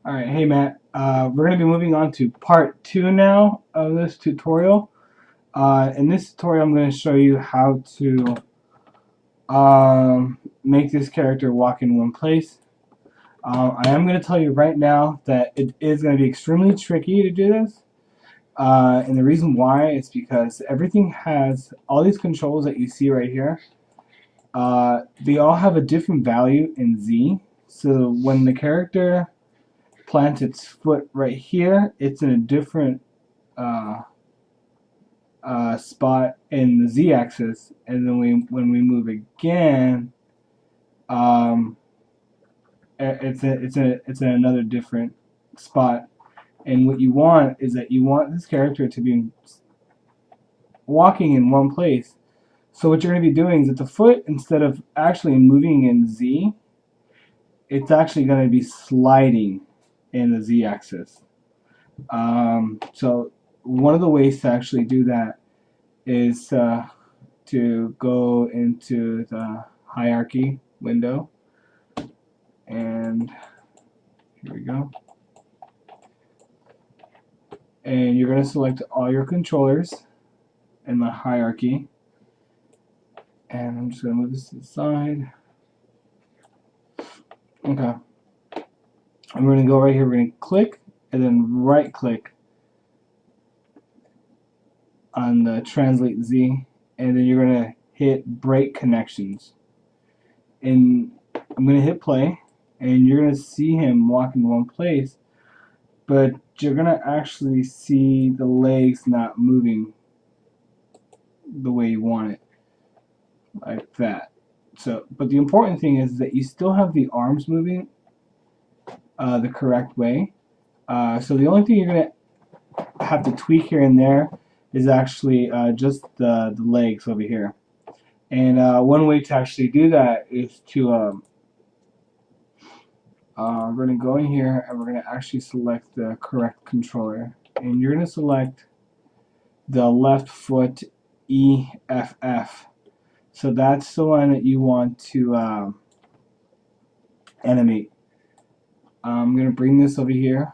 All right, hey Matt. We're going to be moving on to part 2 now of this tutorial. In this tutorial, I'm going to show you how to make this character walk in one place. I am going to tell you right now that it is going to be extremely tricky to do this. And the reason why is because everything has all these controls that you see right here. They all have a different value in Z. So when the character plants its foot right here, it's in a different uh, spot in the z-axis, and then when we move again, um, it's in another different spot. And what you want is that you want this character to be walking in one place. So what you're going to be doing is that the foot, instead of actually moving in Z, it's actually going to be sliding in the Z-axis. So one of the ways to actually do that is to go into the hierarchy window, and here we go. And you're going to select all your controllers in the hierarchy. And I'm just going to move this to the side. Okay. And we're going to go right here. We're going to click and then right click on the translate Z, and then you're going to hit break connections. And I'm going to hit play, and you're going to see him walk in one place, but you're going to actually see the legs not moving the way you want it, like that. So, but the important thing is that you still have the arms moving the correct way. So the only thing you're going to have to tweak here and there is actually just the legs over here. And one way to actually do that is to we're going to go in here and we're going to actually select the correct controller. And you're going to select the left foot EFF. So that's the one that you want to animate. I'm going to bring this over here.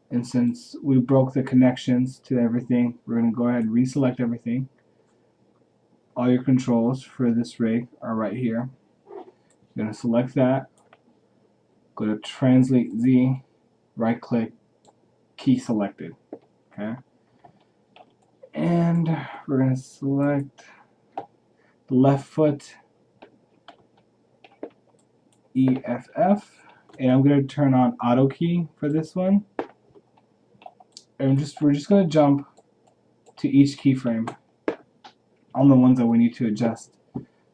And since we broke the connections to everything, we're going to go ahead and reselect everything. All your controls for this rig are right here. You're going to select that. Go to Translate Z, right click, key selected. Okay. And we're going to select the left foot EFF. And I'm going to turn on auto key for this one. And we're just going to jump to each keyframe on the ones that we need to adjust.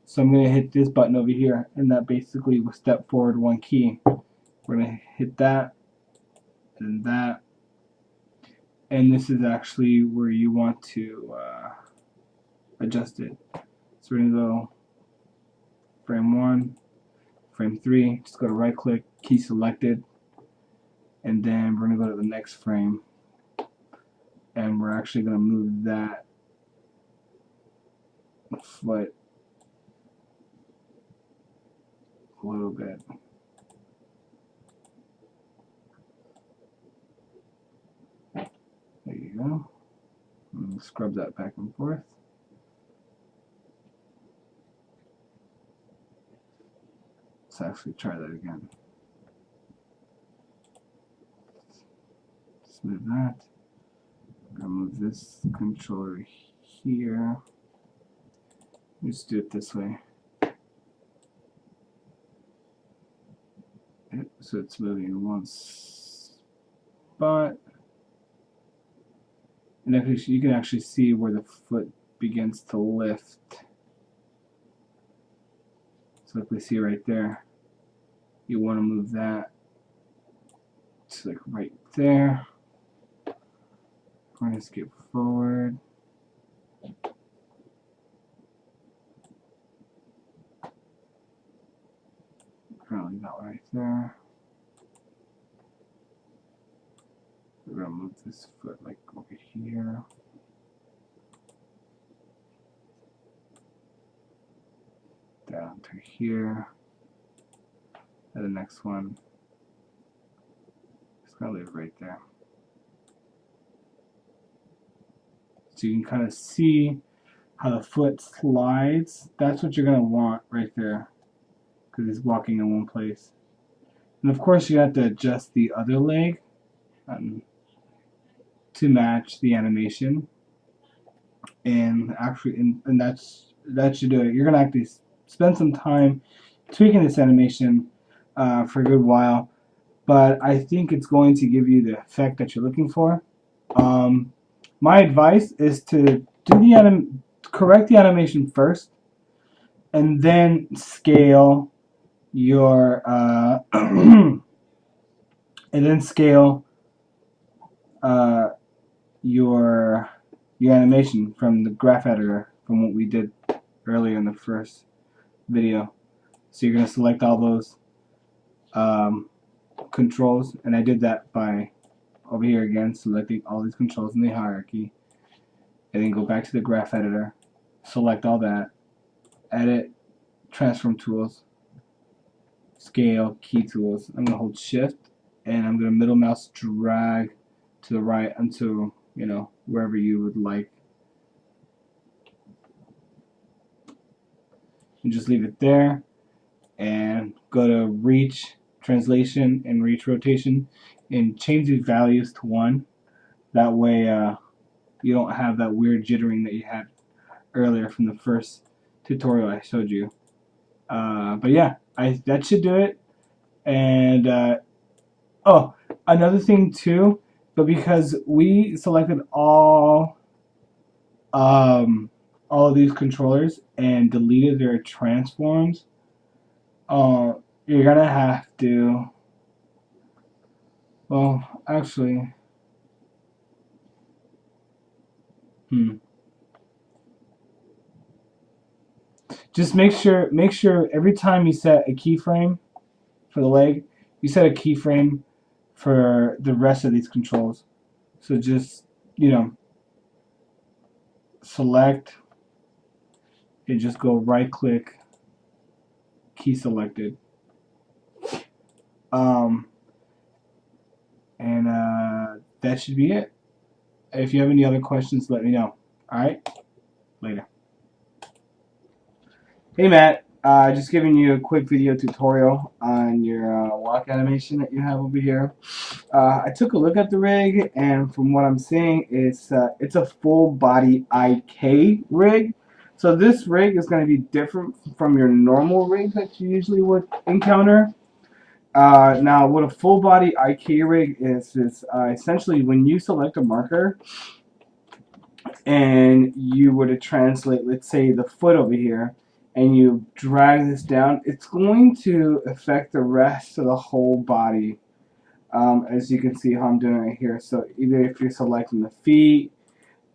So I'm going to hit this button over here, and that basically will step forward one key. We're going to hit that, and that, and this is actually where you want to adjust it. So we're going to go frame 1, frame 3, just go to right click, key selected, and then we're going to go to the next frame, and we're actually going to move that foot a little bit. There you go. And scrub that back and forth. Let's actually try that again. Let's move that. I'm gonna move this controller here. Let's do it this way. So it's moving in one spot. And actually, you can actually see where the foot begins to lift. So if we see right there, you want to move that to like right there. We're going to skip forward. Currently not right there. We're going to move this foot like over here. Down to here. And the next one gonna leave it right there. So you can kind of see how the foot slides. That's what you're gonna want right there, because it's walking in one place. And of course you have to adjust the other leg to match the animation. And actually, and that should do it. You're gonna actually spend some time tweaking this animation for a good while, but I think it's going to give you the effect that you're looking for. My advice is to do correct the animation first, and then scale your and then scale your animation from the graph editor, from what we did earlier in the first video. So you're going to select all those controls, and I did that by over here again selecting all these controls in the hierarchy, and then go back to the graph editor, select all that, edit, transform tools, scale, key tools. I'm going to hold shift, and I'm going to middle mouse drag to the right until, you know, wherever you would like, and just leave it there, and go to reach translation and reach rotation and change these values to 1. That way you don't have that weird jittering that you had earlier from the first tutorial I showed you. But yeah, that should do it. And oh, another thing too, but because we selected all of these controllers and deleted their transforms, you're gonna have to, well, actually, just make sure every time you set a keyframe for the leg, you set a keyframe for the rest of these controls. So just, you know, select and just go right click, key selected, and that should be it. If you have any other questions, let me know. Alright, later. Hey Matt, just giving you a quick video tutorial on your walk animation that you have over here. I took a look at the rig, and from what I'm seeing, it's a full body IK rig. So this rig is going to be different from your normal rig that you usually would encounter. Now, what a full body IK rig is essentially when you select a marker and you were to translate, let's say, the foot over here, and you drag this down, it's going to affect the rest of the whole body, as you can see how I'm doing right here. So either if you're selecting the feet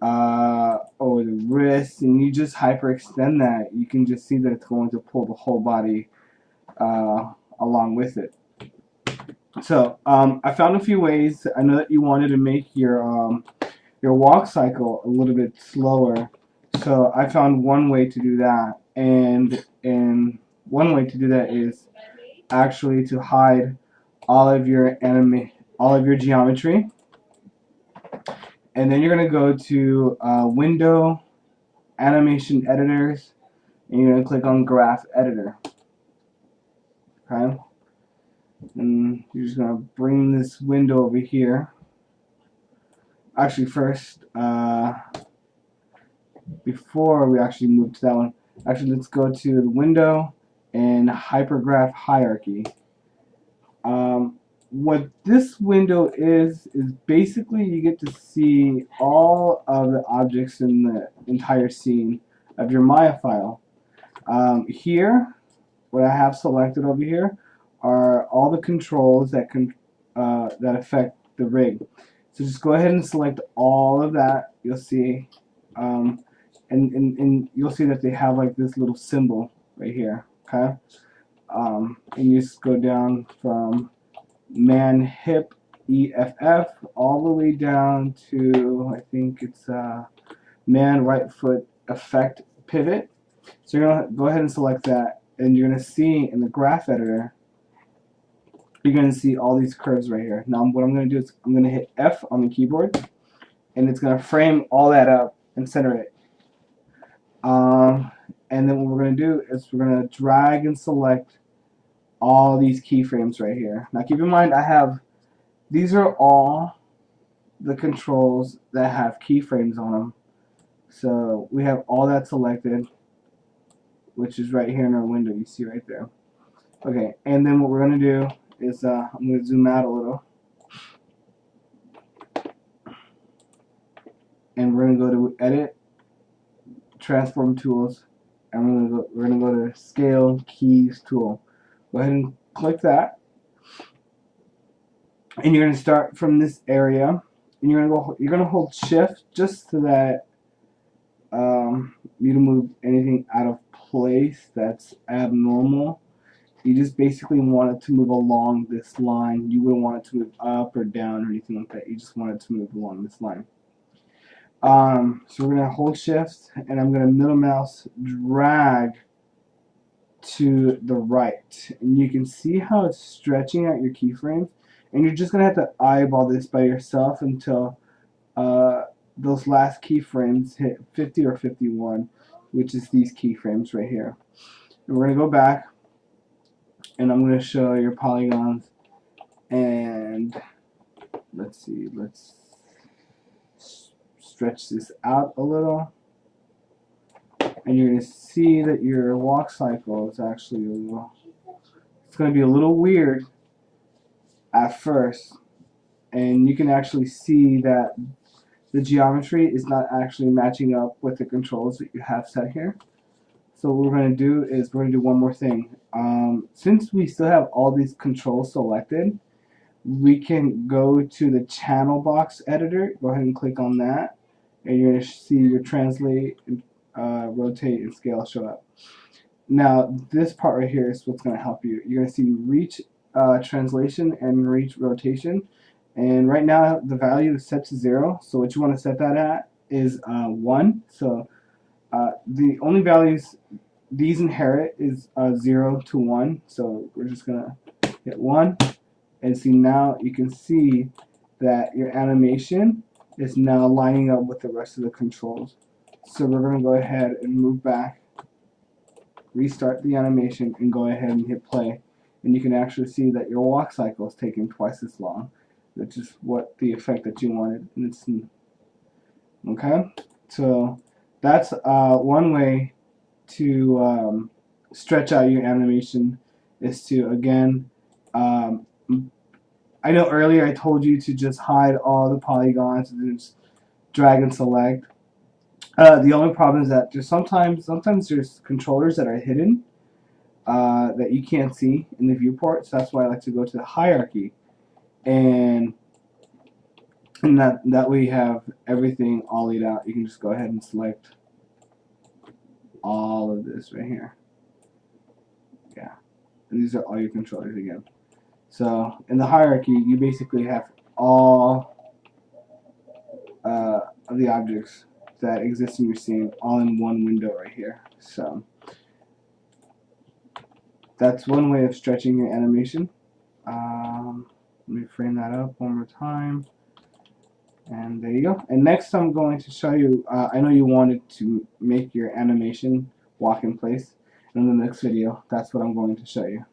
or the wrists, and you just hyperextend that, you can just see that it's going to pull the whole body along with it. So I found a few ways. I know that you wanted to make your walk cycle a little bit slower, so I found one way to do that, and one way to do that is actually to hide all of your geometry, and then you're going to go to Window, Animation Editors, and you're going to click on Graph Editor. Okay, and you're just going to bring this window over here. Actually, first, before we actually move to that one, actually let's go to the Window and Hypergraph Hierarchy. What this window is basically you get to see all of the objects in the entire scene of your Maya file. Here, what I have selected over here are all the controls that that affect the rig. So just go ahead and select all of that. You'll see, and you'll see that they have like this little symbol right here. Okay, and you just go down from man hip EFF all the way down to, I think it's man right foot effect pivot. So you're gonna go ahead and select that, and you're gonna see in the graph editor you're going to see all these curves right here. Now what I'm going to do is I'm going to hit F on the keyboard, and it's going to frame all that up and center it. And then what we're going to do is we're going to drag and select all these keyframes right here. Now keep in mind, these are all the controls that have keyframes on them. So we have all that selected, which is right here in our window, you see right there. Okay, and then what we're going to do is I'm going to zoom out a little, and we're going to go to Edit, Transform Tools, and we're going to go to Scale Keys Tool. Go ahead and click that, and you're going to start from this area, and you're going to hold Shift just so that you don't move anything out of place that's abnormal. You just basically want it to move along this line. You wouldn't want it to move up or down or anything like that. You just want it to move along this line. So we're going to hold Shift, and I'm going to middle mouse drag to the right. And you can see how it's stretching out your keyframes. And you're just going to have to eyeball this by yourself until those last keyframes hit 50 or 51, which is these keyframes right here. And we're going to go back, and I'm going to show your polygons, and let's see, let's stretch this out a little, and you're going to see that your walk cycle is actually it's going to be a little weird at first, and you can actually see that the geometry is not actually matching up with the controls that you have set here. So what we're going to do is we're going to do one more thing. Since we still have all these controls selected, we can go to the channel box editor. Go ahead and click on that, and you're going to see your translate, rotate, and scale show up. Now this part right here is what's going to help you. You're going to see reach translation and reach rotation. And right now the value is set to 0, so what you want to set that at is 1. So the only values these inherit is 0 to 1, so we're just gonna hit 1, and see now you can see that your animation is now lining up with the rest of the controls. So we're gonna go ahead and move back, restart the animation, and go ahead and hit play, and you can actually see that your walk cycle is taking twice as long, which is what the effect that you wanted. And it's okay. So that's one way to stretch out your animation, is to again. I know earlier I told you to just hide all the polygons and just drag and select. The only problem is that there's sometimes there's controllers that are hidden that you can't see in the viewport. So that's why I like to go to the hierarchy. And that way you have everything all laid out. You can just go ahead and select all of this right here. Yeah, and these are all your controllers again. So in the hierarchy, you basically have all of the objects that exist in your scene all in one window right here. So that's one way of stretching your animation. Let me frame that up one more time. And there you go. And next I'm going to show you, I know you wanted to make your animation walk in place. In the next video, that's what I'm going to show you.